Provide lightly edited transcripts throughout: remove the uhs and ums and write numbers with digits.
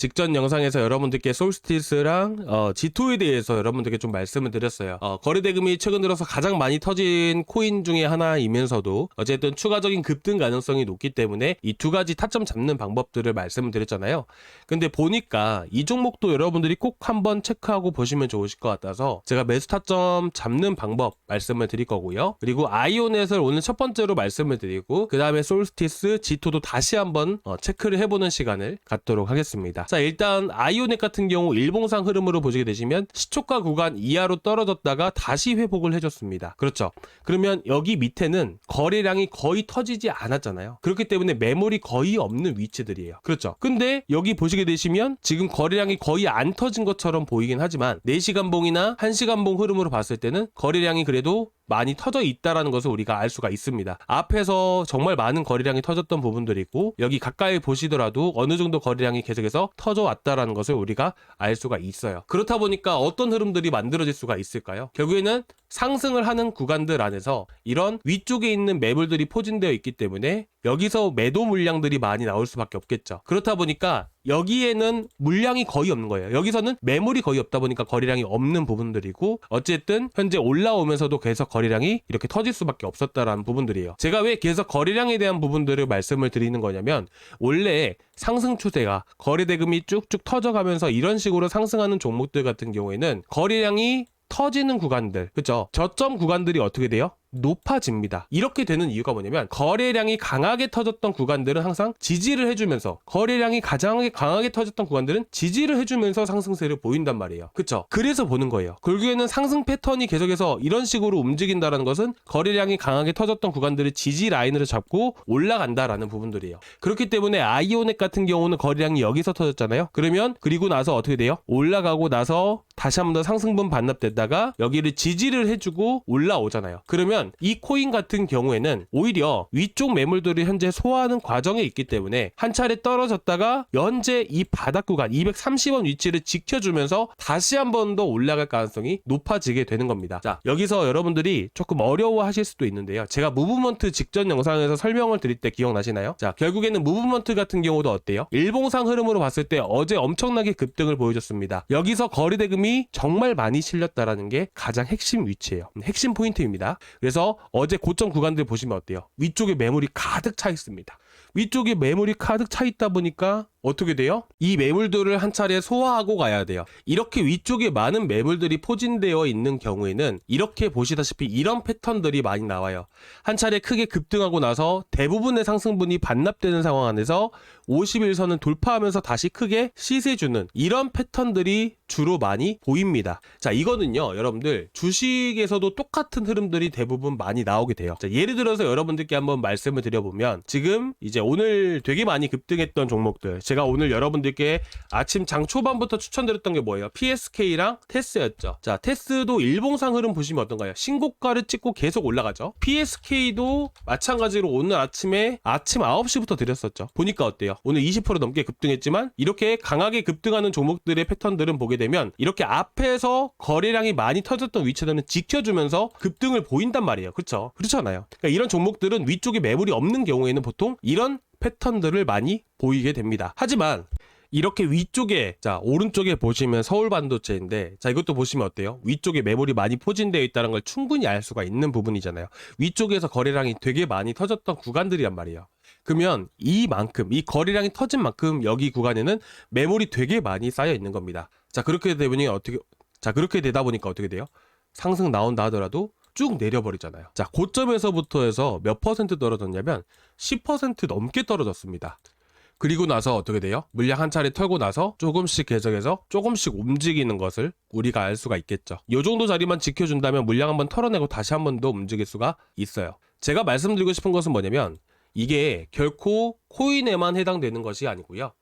직전 영상에서 여러분들께 솔스티스랑 G2에 대해서 여러분들께 좀 말씀을 드렸어요. 거래 대금이 최근 들어서 가장 많이 터진 코인 중에 하나이면서도 어쨌든 추가적인 급등 가능성이 높기 때문에 이 두 가지 타점 잡는 방법들을 말씀을 드렸잖아요. 근데 보니까 이 종목도 여러분들이 꼭 한번 체크하고 보시면 좋으실 것 같아서 제가 매수 타점 잡는 방법 말씀을 드릴 거고요. 그리고 아이오넷을 오늘 첫 번째로 말씀을 드리고 그 다음에 솔스티스, G2도 다시 한번 체크를 해보는 시간을 갖도록 하겠습니다. 자, 일단 아이오넷 같은 경우 일봉상 흐름으로 보시게 되시면 시초가 구간 이하로 떨어졌다가 다시 회복을 해줬습니다. 그렇죠. 그러면 여기 밑에는 거래량이 거의 터지지 않았잖아요. 그렇기 때문에 매물이 거의 없는 위치들이에요. 그렇죠. 근데 여기 보시게 되시면 지금 거래량이 거의 안 터진 것처럼 보이긴 하지만 4시간봉이나 1시간봉 흐름으로 봤을 때는 거래량이 그래도 많이 터져 있다라는 것을 우리가 알 수가 있습니다. 앞에서 정말 많은 거래량이 터졌던 부분들이 있고 여기 가까이 보시더라도 어느 정도 거래량이 계속해서 터져 왔다라는 것을 우리가 알 수가 있어요. 그렇다 보니까 어떤 흐름들이 만들어질 수가 있을까요? 결국에는 상승을 하는 구간들 안에서 이런 위쪽에 있는 매물들이 포진되어 있기 때문에 여기서 매도 물량들이 많이 나올 수밖에 없겠죠. 그렇다 보니까 여기에는 물량이 거의 없는 거예요. 여기서는 매물이 거의 없다 보니까 거래량이 없는 부분들이고 어쨌든 현재 올라오면서도 계속 거래량이 이렇게 터질 수밖에 없었다라는 부분들이에요. 제가 왜 계속 거래량에 대한 부분들을 말씀을 드리는 거냐면 원래 상승 추세가 거래 대금이 쭉쭉 터져가면서 이런 식으로 상승하는 종목들 같은 경우에는 거래량이 터지는 구간들, 그쵸? 저점 구간들이 어떻게 돼요? 높아집니다. 이렇게 되는 이유가 뭐냐면 거래량이 강하게 터졌던 구간들은 항상 지지를 해주면서 거래량이 가장 강하게 터졌던 구간들은 지지를 해주면서 상승세를 보인단 말이에요. 그쵸? 그래서 보는 거예요. 결국에는 상승 패턴이 계속해서 이런 식으로 움직인다는 것은 거래량이 강하게 터졌던 구간들을 지지 라인으로 잡고 올라간다라는 부분들이에요. 그렇기 때문에 아이오넷 같은 경우는 거래량이 여기서 터졌잖아요. 그러면 그리고 나서 어떻게 돼요? 올라가고 나서 다시 한 번 더 상승분 반납됐다가 여기를 지지를 해주고 올라오잖아요. 그러면 이 코인 같은 경우에는 오히려 위쪽 매물들을 현재 소화하는 과정에 있기 때문에 한 차례 떨어졌다가 현재 이 바닥 구간 230원 위치를 지켜주면서 다시 한 번 더 올라갈 가능성이 높아지게 되는 겁니다. 자, 여기서 여러분들이 조금 어려워하실 수도 있는데요. 제가 무브먼트 직전 영상에서 설명을 드릴 때 기억나시나요? 자, 결국에는 무브먼트 같은 경우도 어때요? 일봉상 흐름으로 봤을 때 어제 엄청나게 급등을 보여줬습니다. 여기서 거래 대금이 정말 많이 실렸다라는 게 가장 핵심 위치예요. 핵심 포인트입니다. 그래서 어제 고점 구간들 보시면 어때요? 위쪽에 매물이 가득 차 있습니다. 위쪽에 매물이 가득 차 있다 보니까 어떻게 돼요? 이 매물들을 한 차례 소화하고 가야 돼요. 이렇게 위쪽에 많은 매물들이 포진되어 있는 경우에는 이렇게 보시다시피 이런 패턴들이 많이 나와요. 한 차례 크게 급등하고 나서 대부분의 상승분이 반납되는 상황 안에서 50일선을 돌파하면서 다시 크게 시세주는 이런 패턴들이 주로 많이 보입니다. 자, 이거는요, 여러분들 주식에서도 똑같은 흐름들이 대부분 많이 나오게 돼요. 자, 예를 들어서 여러분들께 한번 말씀을 드려보면 지금 이제 오늘 되게 많이 급등했던 종목들, 제가 오늘 여러분들께 아침 장 초반부터 추천드렸던 게 뭐예요? PSK랑 테스였죠. 자, 테스도 일봉상 흐름 보시면 어떤가요? 신고가를 찍고 계속 올라가죠. PSK도 마찬가지로 오늘 아침 9시부터 드렸었죠. 보니까 어때요? 오늘 20% 넘게 급등했지만 이렇게 강하게 급등하는 종목들의 패턴들은 보게 되면 이렇게 앞에서 거래량이 많이 터졌던 위치들은 지켜주면서 급등을 보인단 말이에요. 그렇죠? 그렇잖아요. 그러니까 이런 종목들은 위쪽에 매물이 없는 경우에는 보통 이런 패턴들을 많이 보이게 됩니다. 하지만 이렇게 위쪽에, 자, 오른쪽에 보시면 서울반도체인데, 자, 이것도 보시면 어때요? 위쪽에 매물이 많이 포진되어 있다는 걸 충분히 알 수가 있는 부분이잖아요. 위쪽에서 거래량이 되게 많이 터졌던 구간들이란 말이에요. 그러면 이만큼, 이 거래량이 터진 만큼 여기 구간에는 매물이 되게 많이 쌓여 있는 겁니다. 자, 그렇게 되다 보니까 어떻게 돼요? 상승 나온다 하더라도 쭉 내려버리잖아요. 자, 고점에서부터 해서 몇 퍼센트 떨어졌냐면 10% 넘게 떨어졌습니다. 그리고 나서 어떻게 돼요? 물량 한 차례 털고 나서 조금씩 계속해서 조금씩 움직이는 것을 우리가 알 수가 있겠죠. 이 정도 자리만 지켜준다면 물량 한번 털어내고 다시 한 번 더 움직일 수가 있어요. 제가 말씀드리고 싶은 것은 뭐냐면 이게 결코 코인에만 해당되는 것이 아니고요.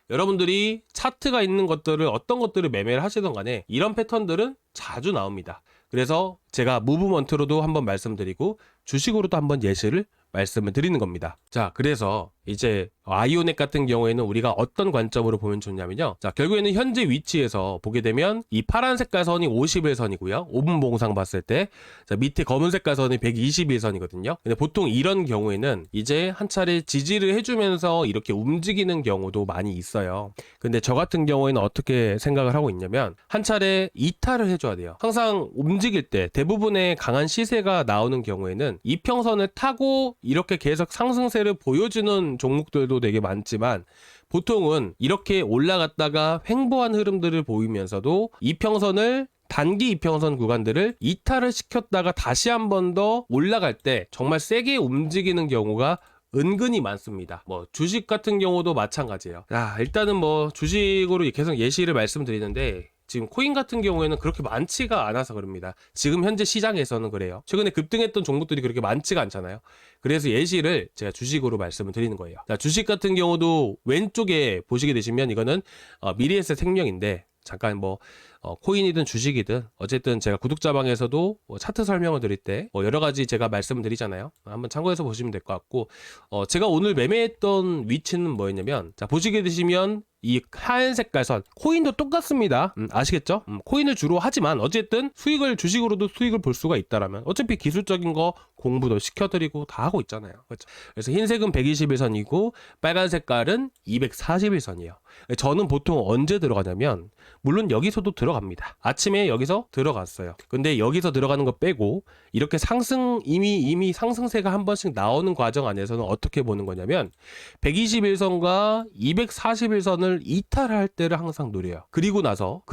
여러분들이 차트가 있는 것들을 어떤 것들을 매매를 하시던 간에 이런 패턴들은 자주 나옵니다. 그래서 제가 무브먼트로도 한번 말씀드리고 주식으로도 한번 예시를 말씀을 드리는 겁니다. 자, 그래서 이제 아이오넷 같은 경우에는 우리가 어떤 관점으로 보면 좋냐면요. 자, 결국에는 현재 위치에서 보게 되면 이 파란 색깔 선이 51선이고요. 5분 봉상 봤을 때. 자, 밑에 검은 색깔 선이 121선이거든요. 근데 보통 이런 경우에는 이제 한 차례 지지를 해주면서 이렇게 움직이는 경우도 많이 있어요. 근데 저 같은 경우에는 어떻게 생각을 하고 있냐면 한 차례 이탈을 해줘야 돼요. 항상 움직일 때 대부분의 강한 시세가 나오는 경우에는 이평선을 타고 이렇게 계속 상승세를 보여주는 종목들도 되게 많지만 보통은 이렇게 올라갔다가 횡보한 흐름들을 보이면서도 이평선을 단기 이평선 구간들을 이탈을 시켰다가 다시 한 번 더 올라갈 때 정말 세게 움직이는 경우가 은근히 많습니다. 뭐 주식 같은 경우도 마찬가지예요. 일단은 뭐 주식으로 계속 예시를 말씀드리는데 지금 코인 같은 경우에는 그렇게 많지가 않아서 그럽니다. 지금 현재 시장에서는 그래요. 최근에 급등했던 종목들이 그렇게 많지가 않잖아요. 그래서 예시를 제가 주식으로 말씀을 드리는 거예요. 자, 주식 같은 경우도 왼쪽에 보시게 되시면 이거는 미래에셋 생명인데 잠깐 뭐 코인이든 주식이든 어쨌든 제가 구독자방에서도 차트 설명을 드릴 때 여러 가지 제가 말씀을 드리잖아요. 한번 참고해서 보시면 될 것 같고 제가 오늘 매매했던 위치는 뭐였냐면 자 보시게 되시면 이 하얀 색깔 선 코인도 똑같습니다. 아시겠죠? 코인을 주로 하지만 어쨌든 주식으로도 수익을 볼 수가 있다라면 어차피 기술적인 거 공부도 시켜드리고 다 하고 있잖아요. 그렇죠? 그래서 흰색은 121선이고 빨간 색깔은 241선이에요. 저는 보통 언제 들어가냐면 물론 여기서도 들어갑니다. 아침에 여기서 들어갔어요. 근데 여기서 들어가는 거 빼고 이렇게 이미 상승세가 한 번씩 나오는 과정 안에서는 어떻게 보는 거냐면 121선과 241선을 이탈할 때를 항상 노려요. 그리고 나서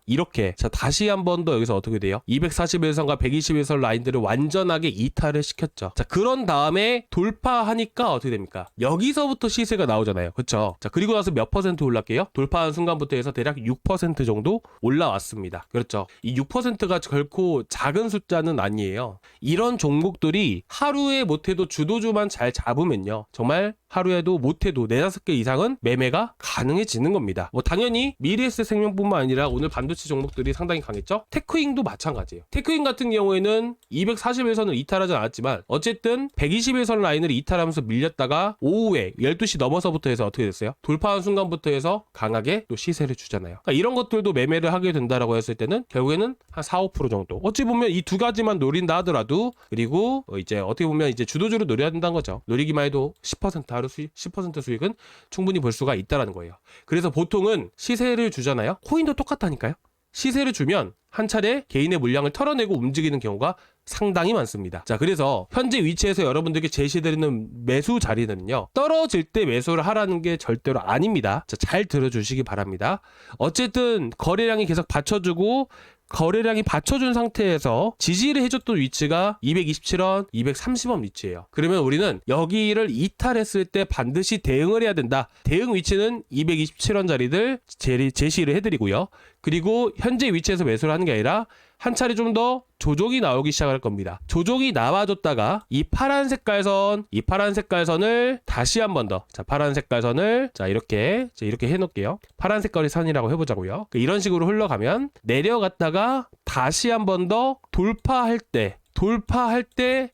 이렇게 자 다시 한 번 더 여기서 어떻게 돼요? 241선과 121선 라인들을 완전하게 이탈을 시켰죠. 자 그런 다음에 돌파하니까 어떻게 됩니까? 여기서부터 시세가 나오잖아요. 그렇죠? 자 그리고 나서 몇 퍼센트 올랐게요? 돌파한 순간부터 해서 대략 6% 정도 올라왔습니다. 그렇죠? 이 6%가 결코 작은 숫자는 아니에요. 이런 종목들이 하루에 못해도 주도주만 잘 잡으면요. 정말 하루에도 못해도 4-5개 이상은 매매가 가능해지는 겁니다. 뭐 당연히 미래에셋 생명뿐만 아니라 오늘 반도체 종목들이 상당히 강했죠. 테크잉도 마찬가지예요. 테크잉 같은 경우에는 241선을 이탈하지 않았지만 어쨌든 121선 라인을 이탈하면서 밀렸다가 오후에 12시 넘어서부터 해서 어떻게 됐어요? 돌파한 순간부터 해서 강하게 또 시세를 주잖아요. 그러니까 이런 것들도 매매를 하게 된다라고 했을 때는 결국에는 한 4-5% 정도. 어찌 보면 이 두 가지만 노린다 하더라도 그리고 이제 어떻게 보면 이제 주도주로 노려야 된다는 거죠. 노리기만 해도 10% 하루 수익, 10% 수익은 충분히 볼 수가 있다라는 거예요. 그래서 보통은 시세를 주잖아요. 코인도 똑같다니까요. 시세를 주면 한 차례 개인의 물량을 털어내고 움직이는 경우가 상당히 많습니다. 자, 그래서 현재 위치에서 여러분들께 제시드리는 매수 자리는요. 떨어질 때 매수를 하라는 게 절대로 아닙니다. 자, 잘 들어주시기 바랍니다. 어쨌든 거래량이 계속 받쳐주고 거래량이 받쳐준 상태에서 지지를 해줬던 위치가 227원, 230원 위치예요. 그러면 우리는 여기를 이탈했을 때 반드시 대응을 해야 된다. 대응 위치는 227원짜리들 제시를 해드리고요. 그리고 현재 위치에서 매수를 하는 게 아니라 한 차례 좀 더 조정이 나오기 시작할 겁니다. 조정이 나와줬다가 이 파란 색깔선을 다시 한 번 더, 자 파란 색깔선을 자 이렇게 해놓을게요. 파란 색깔의 선이라고 해보자고요. 이런 식으로 흘러가면 내려갔다가 다시 한 번 더 돌파할 때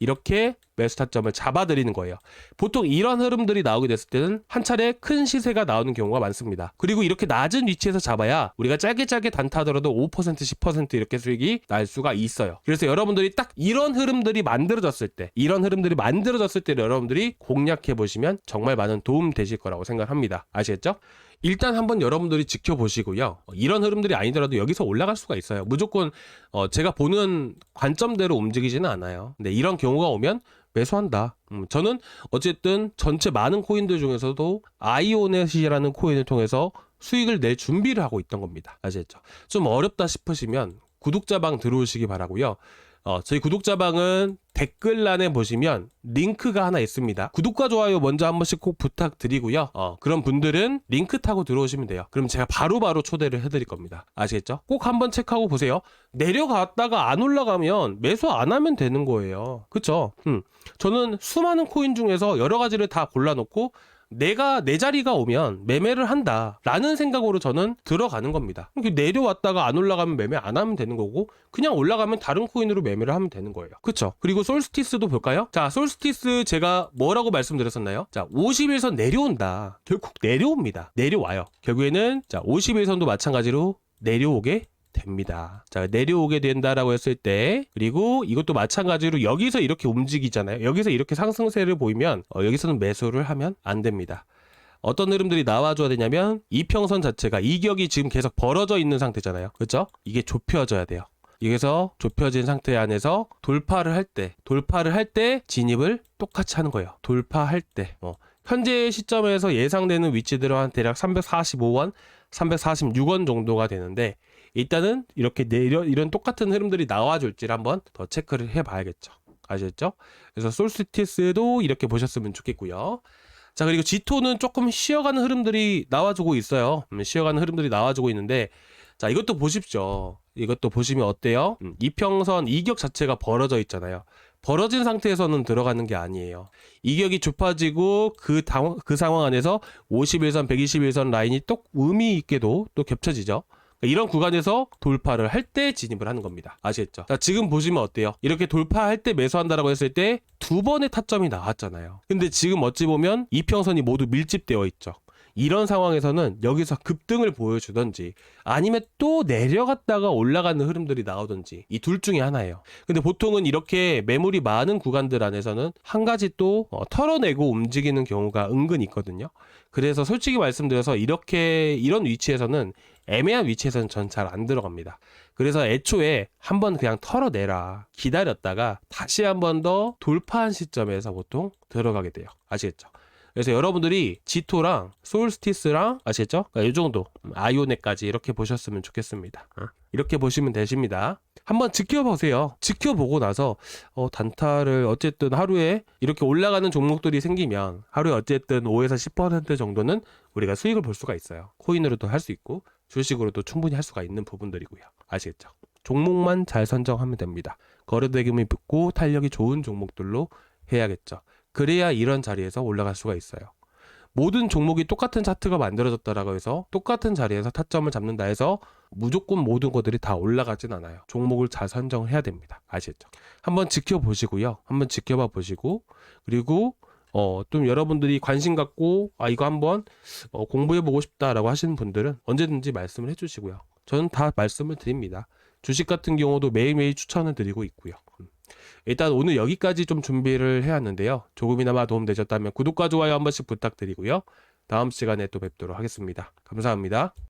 이렇게 매수 타점을 잡아드리는 거예요. 보통 이런 흐름들이 나오게 됐을 때는 한 차례 큰 시세가 나오는 경우가 많습니다. 그리고 이렇게 낮은 위치에서 잡아야 우리가 짧게 단타하더라도 5% 10% 이렇게 수익이 날 수가 있어요. 그래서 여러분들이 딱 이런 흐름들이 만들어졌을 때 여러분들이 공략해 보시면 정말 많은 도움 되실 거라고 생각합니다. 아시겠죠? 일단 한번 여러분들이 지켜보시고요. 이런 흐름들이 아니더라도 여기서 올라갈 수가 있어요. 무조건 제가 보는 관점대로 움직이지는 않아요. 근데 이런 경우가 오면 매수한다. 저는 어쨌든 전체 많은 코인들 중에서도 아이오넷이라는 코인을 통해서 수익을 낼 준비를 하고 있던 겁니다. 아시겠죠? 좀 어렵다 싶으시면 구독자방 들어오시기 바라고요. 저희 구독자방은 댓글란에 보시면 링크가 하나 있습니다. 구독과 좋아요 먼저 한 번씩 꼭 부탁드리고요. 그런 분들은 링크 타고 들어오시면 돼요. 그럼 제가 바로바로 초대를 해드릴 겁니다. 아시겠죠? 꼭 한번 체크하고 보세요. 내려갔다가 안 올라가면 매수 안 하면 되는 거예요. 그쵸? 저는 수많은 코인 중에서 여러 가지를 다 골라놓고 내가 내 자리가 오면 매매를 한다라는 생각으로 저는 들어가는 겁니다. 내려왔다가 안 올라가면 매매 안 하면 되는 거고, 그냥 올라가면 다른 코인으로 매매를 하면 되는 거예요. 그쵸? 그리고 솔스티스도 볼까요? 자, 솔스티스 제가 뭐라고 말씀드렸었나요? 자, 50일선 내려온다. 결국 내려옵니다. 내려와요. 결국에는 자, 50일선도 마찬가지로 내려오게 됩니다. 자, 내려오게 된다라고 했을 때, 그리고 이것도 마찬가지로 여기서 이렇게 움직이잖아요. 여기서 이렇게 상승세를 보이면 여기서는 매수를 하면 안 됩니다. 어떤 흐름들이 나와줘야 되냐면, 이평선 자체가 이격이 지금 계속 벌어져 있는 상태잖아요. 그렇죠? 이게 좁혀져야 돼요. 여기서 좁혀진 상태 안에서 돌파를 할 때 진입을 똑같이 하는 거예요. 돌파할 때 현재 시점에서 예상되는 위치대로 한 대략 345원, 346원 정도가 되는데, 일단은 이렇게 이런 똑같은 흐름들이 나와줄지를 한번 더 체크를 해봐야겠죠. 아시겠죠? 그래서 솔스티스도 이렇게 보셨으면 좋겠고요. 자, 그리고 지토는 조금 쉬어가는 흐름들이 나와주고 있어요. 쉬어가는 흐름들이 나와주고 있는데, 자, 이것도 보십시오. 이것도 보시면 어때요? 이평선 이격 자체가 벌어져 있잖아요. 벌어진 상태에서는 들어가는 게 아니에요. 이격이 좁아지고 그 상황 안에서 51선, 121선 라인이 또 의미 있게도 또 겹쳐지죠. 이런 구간에서 돌파를 할 때 진입을 하는 겁니다. 아시겠죠? 자, 지금 보시면 어때요? 이렇게 돌파할 때 매수한다라고 했을 때 두 번의 타점이 나왔잖아요. 근데 지금 어찌 보면 이평선이 모두 밀집되어 있죠. 이런 상황에서는 여기서 급등을 보여주던지 아니면 또 내려갔다가 올라가는 흐름들이 나오던지 이 둘 중에 하나예요. 근데 보통은 이렇게 매물이 많은 구간들 안에서는 한 가지 또 털어내고 움직이는 경우가 은근 있거든요. 그래서 솔직히 말씀드려서 이런 위치에서는, 애매한 위치에서는 전 잘 안 들어갑니다. 그래서 애초에 한번 그냥 털어내라, 기다렸다가 다시 한 번 더 돌파한 시점에서 보통 들어가게 돼요. 아시겠죠? 그래서 여러분들이 지토랑 솔스티스랑, 아시겠죠? 그러니까 이 정도, 아이오넷까지 이렇게 보셨으면 좋겠습니다. 이렇게 보시면 되십니다. 한번 지켜보세요. 지켜보고 나서 단타를 어쨌든 하루에 이렇게 올라가는 종목들이 생기면 하루에 어쨌든 5에서 10% 정도는 우리가 수익을 볼 수가 있어요. 코인으로도 할 수 있고 주식으로도 충분히 할 수가 있는 부분들이고요. 아시겠죠? 종목만 잘 선정하면 됩니다. 거래대금이 붙고 탄력이 좋은 종목들로 해야겠죠. 그래야 이런 자리에서 올라갈 수가 있어요. 모든 종목이 똑같은 차트가 만들어졌다라고 해서 똑같은 자리에서 타점을 잡는다 해서 무조건 모든 것들이 다 올라가진 않아요. 종목을 잘 선정을 해야 됩니다. 아시겠죠? 한번 지켜보시고요. 한번 지켜봐 보시고, 그리고 좀 여러분들이 관심 갖고 이거 한번 공부해보고 싶다라고 하시는 분들은 언제든지 말씀을 해주시고요. 저는 다 말씀을 드립니다. 주식 같은 경우도 매일매일 추천을 드리고 있고요. 일단 오늘 여기까지 좀 준비를 해왔는데요. 조금이나마 도움되셨다면 구독과 좋아요 한 번씩 부탁드리고요. 다음 시간에 또 뵙도록 하겠습니다. 감사합니다.